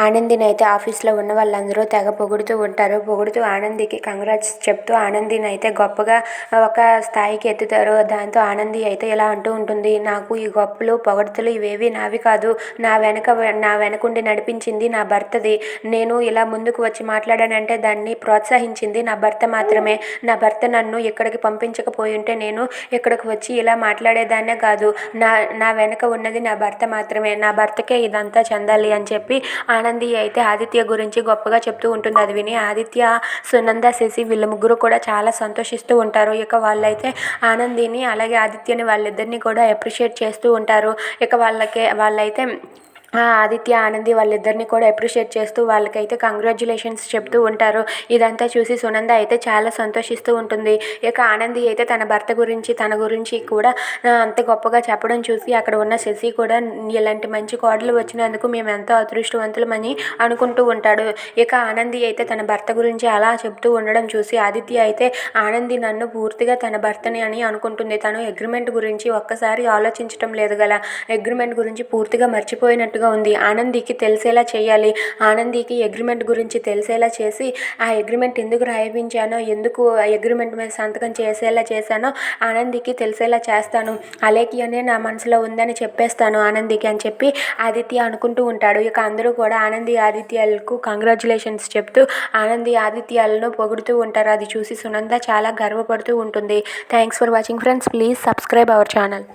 ఆనందిని అయితే ఆఫీస్లో ఉన్న వాళ్ళందరూ తెగ పొగుడుతూ ఉంటారు. పొగుడుతూ ఆనందికి కంగ్రాట్స్ చెప్తూ ఆనందిని అయితే గొప్పగా ఒక స్థాయికి ఎత్తుతారు. దాంతో ఆనంది అయితే ఇలా అంటూ ఉంటుంది, నాకు ఈ గొప్పలు పొగడ్తలు ఇవేవి నావి కాదు, నా వెనకుండి నడిపించింది నా భర్తది. నేను ఇలా ముందుకు వచ్చి మాట్లాడానంటే దాన్ని ప్రోత్సహించింది నా భర్త మాత్రమే. నా భర్త నన్ను ఇక్కడికి పంపించకపోయి ఉంటే నేను ఇక్కడికి వచ్చి ఇలా మాట్లాడేదాన్నే కాదు. నా నా వెనక ఉన్నది నా భర్త మాత్రమే. నా భర్తకే ఇదంతా చెందాలి అని చెప్పి ఆనంది అయితే ఆదిత్య గురించి గొప్పగా చెప్తూ ఉంటుంది. అది విని ఆదిత్య, సునంద, శశి వీళ్ళ ముగ్గురు కూడా చాలా సంతోషిస్తూ ఉంటారు. ఇక వాళ్ళైతే ఆనందిని అలాగే ఆదిత్యని వాళ్ళిద్దరిని కూడా అప్రిషియేట్ చేస్తూ ఉంటారు. ఇక వాళ్ళైతే ఆదిత్య, ఆనంది వాళ్ళిద్దరిని కూడా అప్రిషియేట్ చేస్తూ వాళ్ళకైతే కంగ్రాచ్యులేషన్స్ చెప్తూ ఉంటారు. ఇదంతా చూసి సునంద అయితే చాలా సంతోషిస్తూ ఉంటుంది. ఇక ఆనంది అయితే తన భర్త గురించి తన గురించి కూడా అంత గొప్పగా చెప్పడం చూసి అక్కడ ఉన్న శశి కూడా ఇలాంటి మంచి కోడలు వచ్చినందుకు మేము ఎంతో అదృష్టవంతులమని అనుకుంటూ ఉంటాడు. ఇక ఆనంది అయితే తన భర్త గురించి అలా చెప్తూ ఉండడం చూసి ఆదిత్య అయితే ఆనంది నన్ను పూర్తిగా తన భర్తని అని అనుకుంటుంది. తను అగ్రిమెంట్ గురించి ఒక్కసారి ఆలోచించడం లేదు గల, అగ్రిమెంట్ గురించి పూర్తిగా మర్చిపోయినట్టు ఉంది. ఆనందికి తెలిసేలా చేయాలి. ఆనందికి అగ్రిమెంట్ గురించి తెలిసేలా చేసి ఆ అగ్రిమెంట్ ఎందుకు రాయించానో, ఎందుకు ఆ అగ్రిమెంట్ మీద సంతకం చేసేలా చేశానో ఆనందికి తెలిసేలా చేస్తాను. అలేఖ్యనే నా మనసులో ఉందని చెప్పేస్తాను ఆనందికి అని చెప్పి ఆదిత్య అనుకుంటూ ఉంటాడు. ఇక అందరూ కూడా ఆనంది, ఆదిత్యాలకు కంగ్రాచ్యులేషన్స్ చెప్తూ ఆనంది, ఆదిత్యాలను పొగుడుతూ ఉంటారు. అది చూసి సునంద చాలా గర్వపడుతూ ఉంటుంది. Thanks for watching friends. Please subscribe our channel.